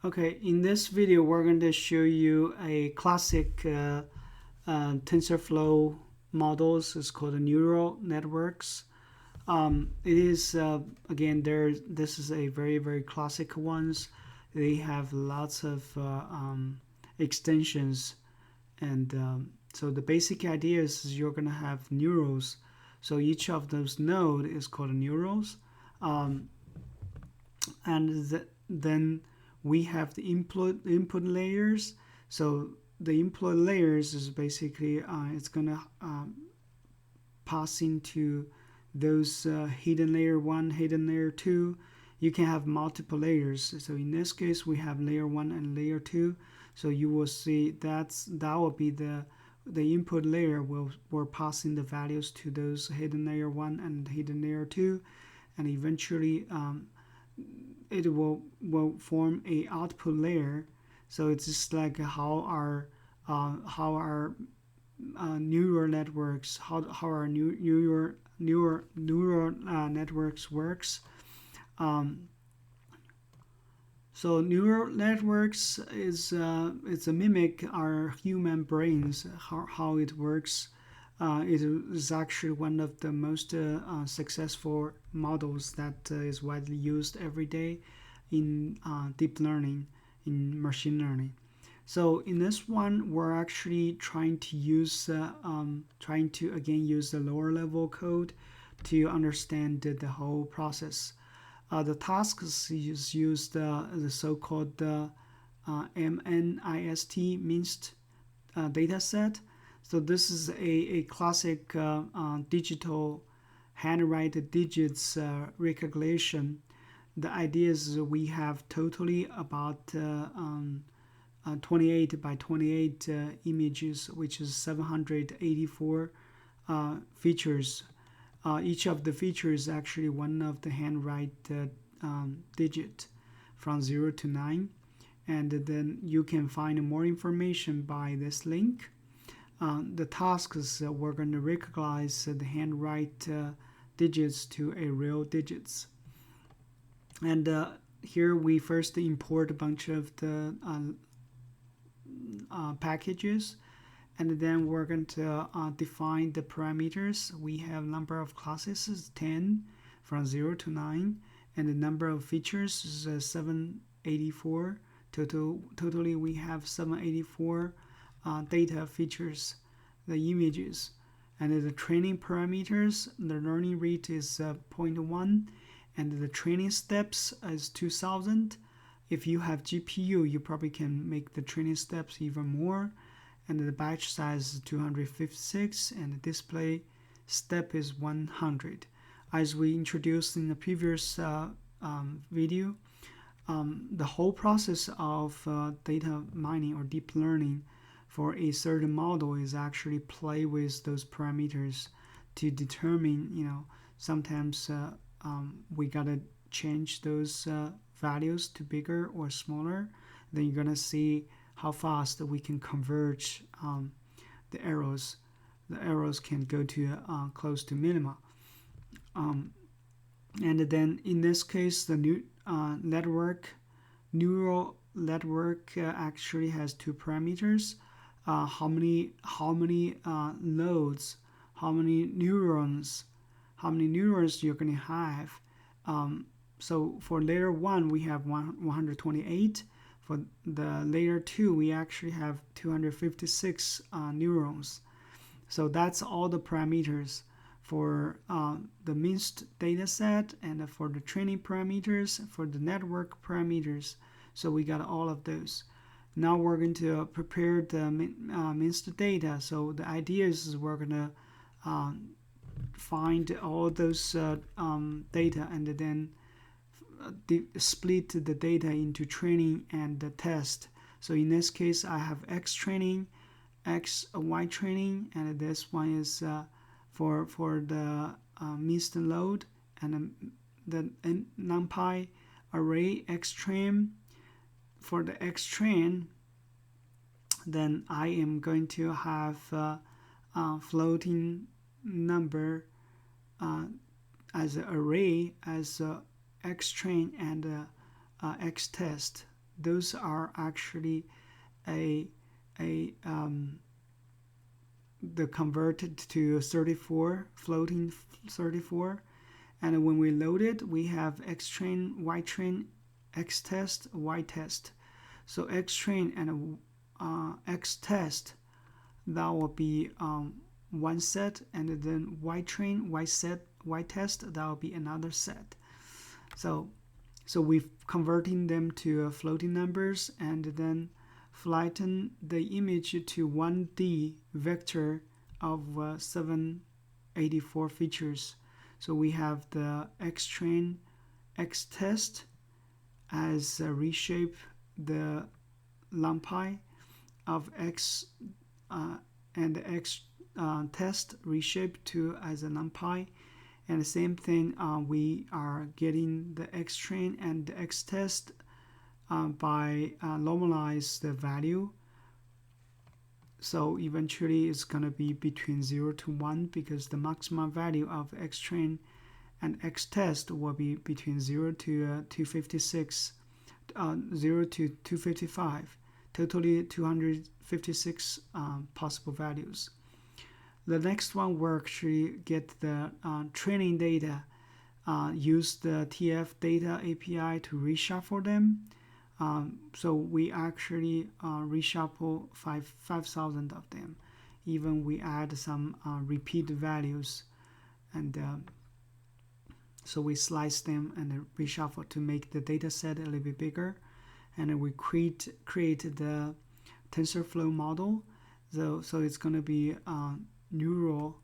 Okay, in this video, we're going to show you a classic TensorFlow models. It's called neural networks. It is again this is a very classic ones. They have lots of extensions, and so the basic idea is you're going to have neurals. So each of those node is called neurals, and then we have the input layers. So the input layers is basically it's gonna pass into those hidden layer 1, hidden layer 2. You can have multiple layers. So in this case, we have layer 1 and layer 2. So you will see that will be the input layer will passing the values to those hidden layer 1 and hidden layer 2, and eventually it will form a output layer. So it's just like how our neural networks, how our neural networks works. So neural networks is it's a mimic our human brains, how it works. It is actually one of the most successful models that is widely used every day in deep learning, in machine learning. So in this one, we're actually trying to use again use the lower level code to understand the whole process. The tasks is used the so-called MNIST minced data set. So this is a classic digital handwritten digits recognition. The idea is we have totally about 28 by 28 images, which is 784 features. Each of the features is actually one of the handwritten digit from 0 to 9. And then you can find more information by this link. The tasks we're going to recognize the handwrite digits to a real digits. And here we first import a bunch of the packages, and then we're going to define the parameters. We have number of classes is 10 from 0 to 9, and the number of features is 784. Totally we have 784 data features, the images. And the training parameters, the learning rate is 0.1, and the training steps is 2000. If you have GPU, you probably can make the training steps even more. And the batch size is 256, and the display step is 100. As we introduced in the previous video, the whole process of data mining or deep learning for a certain model is actually play with those parameters to determine, sometimes we gotta change those values to bigger or smaller. Then you're gonna see how fast we can converge the arrows. The arrows can go to close to minima. And then in this case, the new neural network actually has two parameters. How many nodes, how many neurons you're going to have. So for layer 1 we have 128. For the layer 2 we actually have 256 neurons. So that's all the parameters for the minced data set, and for the training parameters, for the network parameters. So we got all of those. Now we're going to prepare the minced data. So the idea is we're going to find all those data, and then split the data into training and the test. So in this case, I have X training, Y training, and this one is for the minced load, and the NumPy array X train. For the X train, then I am going to have floating number as an array as X train and X test. those are actually a the converted to 34 floating 34, and when we load it, we have x train, y train, x test, y test. So x train and x test, that will be one set, and then y train, y set, y test, that will be another set. So we've converting them to floating numbers, and then flatten the image to 1D vector of 784 features. So we have the x train, x test as reshape the lumpy of x and x test reshape to as a numpy. And the same thing, we are getting the x train and the x test by normalize the value. So eventually it's going to be between 0 to 1, because the maximum value of x train and x test will be between 0 to 256, 0 to 255, totally 256 possible values. The next one will actually get the training data, use the TF data API to reshuffle them. So we actually reshuffle 5,000 of them. Even we add some repeat values, and so we slice them and reshuffle to make the data set a little bit bigger. And we create the TensorFlow model. So it's going to be neural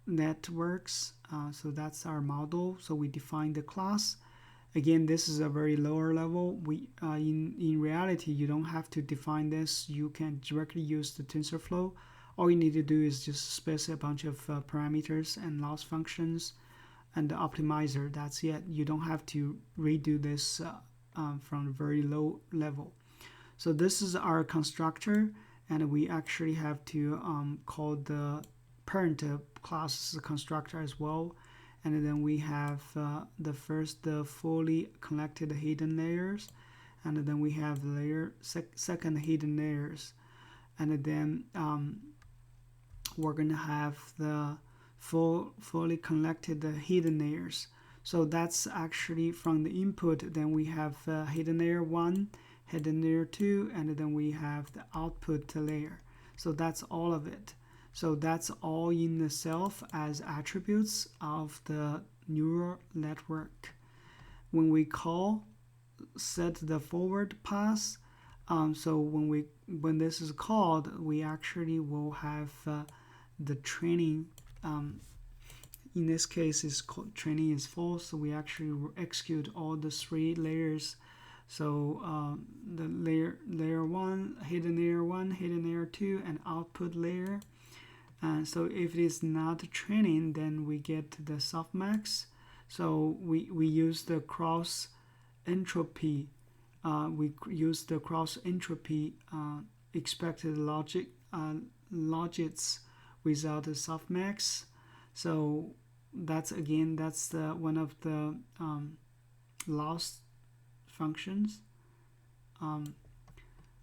networks. So that's our model. So we define the class. Again, this is a very lower level. We in reality, you don't have to define this. You can directly use the TensorFlow. All you need to do is just specify a bunch of parameters and loss functions and the optimizer. That's it. You don't have to redo this from a very low level. So this is our constructor, and we actually have to call the parent class constructor as well. And then we have the fully connected hidden layers, and then we have the second hidden layers, and then we're gonna have the fully connected hidden layers. So that's actually from the input. Then we have hidden layer 1, hidden layer 2, and then we have the output layer. So that's all of it. So that's all in itself as attributes of the neural network. When we call set the forward pass, so when this is called, we actually will have the training. In this case, is training is false, so we actually execute all the 3 layers. So the layer 1, hidden layer 1, hidden layer 2, and output layer. So if it is not training, then we get the softmax. So we use the cross entropy. We use the cross entropy expected logits without the softmax. So that's one of the loss functions.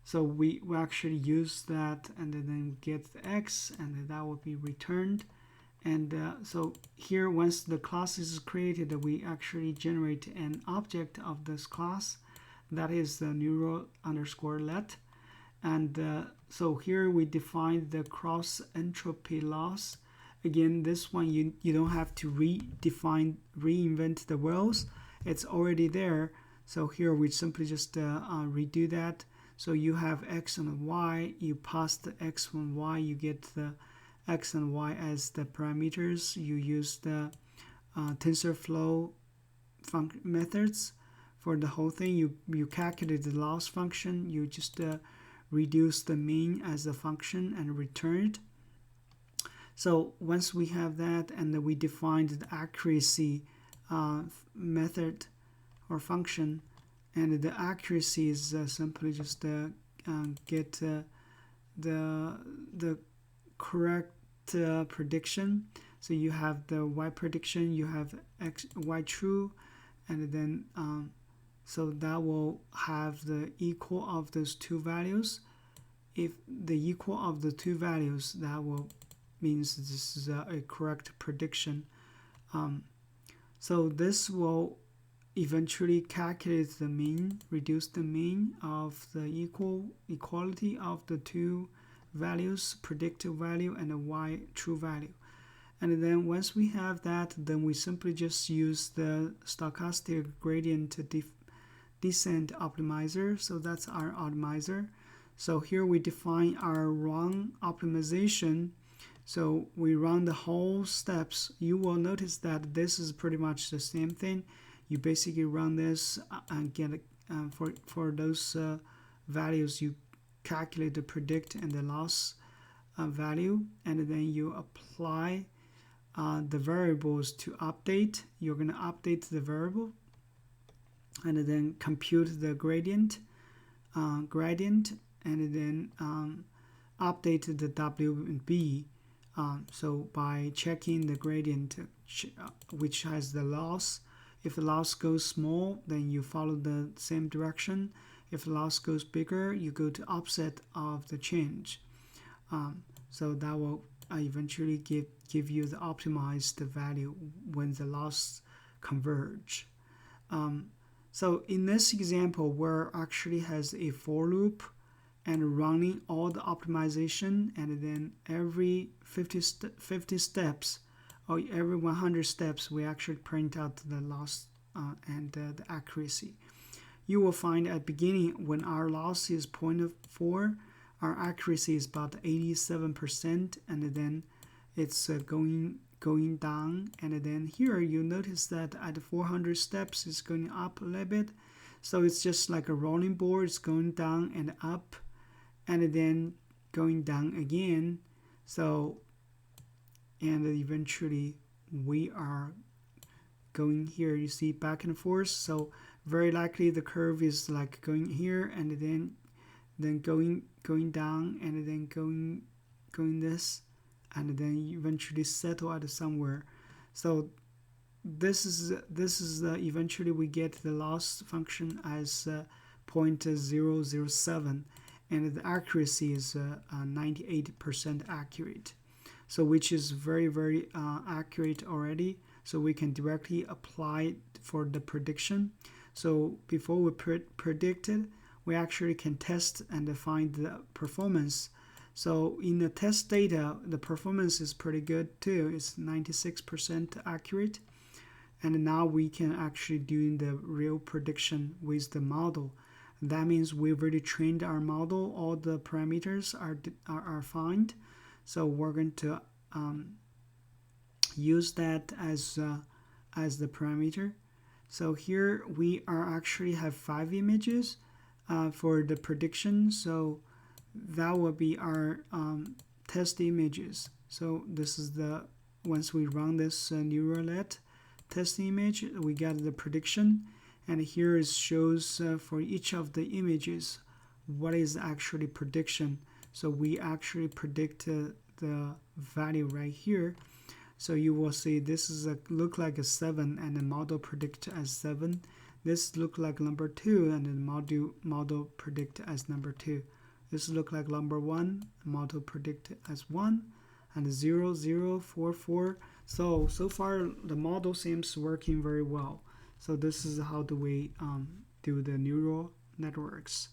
So we actually use that and then get the x, and that will be returned. And so here, once the class is created, we actually generate an object of this class. That is the neural underscore let. And so here we define the cross entropy loss. Again, this one you don't have to reinvent the wheels. It's already there. So here we simply just redo that. So you have x and y, you pass the x and y, you get the x and y as the parameters. You use the TensorFlow methods for the whole thing. You calculate the loss function, you just reduce the mean as a function and return it. So once we have that, and then we defined the accuracy method or function, and the accuracy is simply just get the correct prediction. So you have the y prediction, you have y true, and then So that will have the equal of those two values. If the equal of the two values, that will means this is a correct prediction. So this will eventually calculate the mean, reduce the mean of the equality of the two values, predicted value and the y true value. And then once we have that, then we simply just use the stochastic gradient descent optimizer. So that's our optimizer. So here we define our run optimization. So we run the whole steps. You will notice that this is pretty much the same thing. You basically run this and get for those values, you calculate the predict and the loss value, and then you apply the variables to update. You're going to update the variable and then compute the gradient, and then update the W and B. So by checking the gradient which has the loss, if the loss goes small, then you follow the same direction. If the loss goes bigger, you go to opposite of the change. So that will eventually give you the optimized value when the loss converge. So in this example, where actually has a for loop and running all the optimization, and then every 50 steps or every 100 steps, we actually print out the loss and the accuracy. You will find at beginning when our loss is 0.4, our accuracy is about 87%, and then it's going down, and then here you notice that at 400 steps it's going up a little bit. So it's just like a rolling board. It's going down and up and then going down again. So and eventually we are going here, you see, back and forth. So very likely the curve is like going here and then going down and then going this, and then eventually settle at somewhere. So this is eventually we get the loss function as 0.007, and the accuracy is 98% accurate. So which is very accurate already. So we can directly apply it for the prediction. So before we predict it, we actually can test and find the performance. So in the test data, the performance is pretty good too. It's 96% accurate. And now we can actually do the real prediction with the model. That means we've already trained our model. All the parameters are fine. So we're going to use that as the parameter. So here we are actually have 5 images for the prediction. So that will be our test images. So this is once we run this neural net test image, we get the prediction, and here it shows for each of the images what is actually prediction. So we actually predict the value right here. So you will see this is look like a 7, and the model predict as 7. This look like number 2, and the model predict as number 2. This look like number 1, model predict as 1, and 0, 0, 4, 4. So far the model seems working very well. So this is how do we do the neural networks.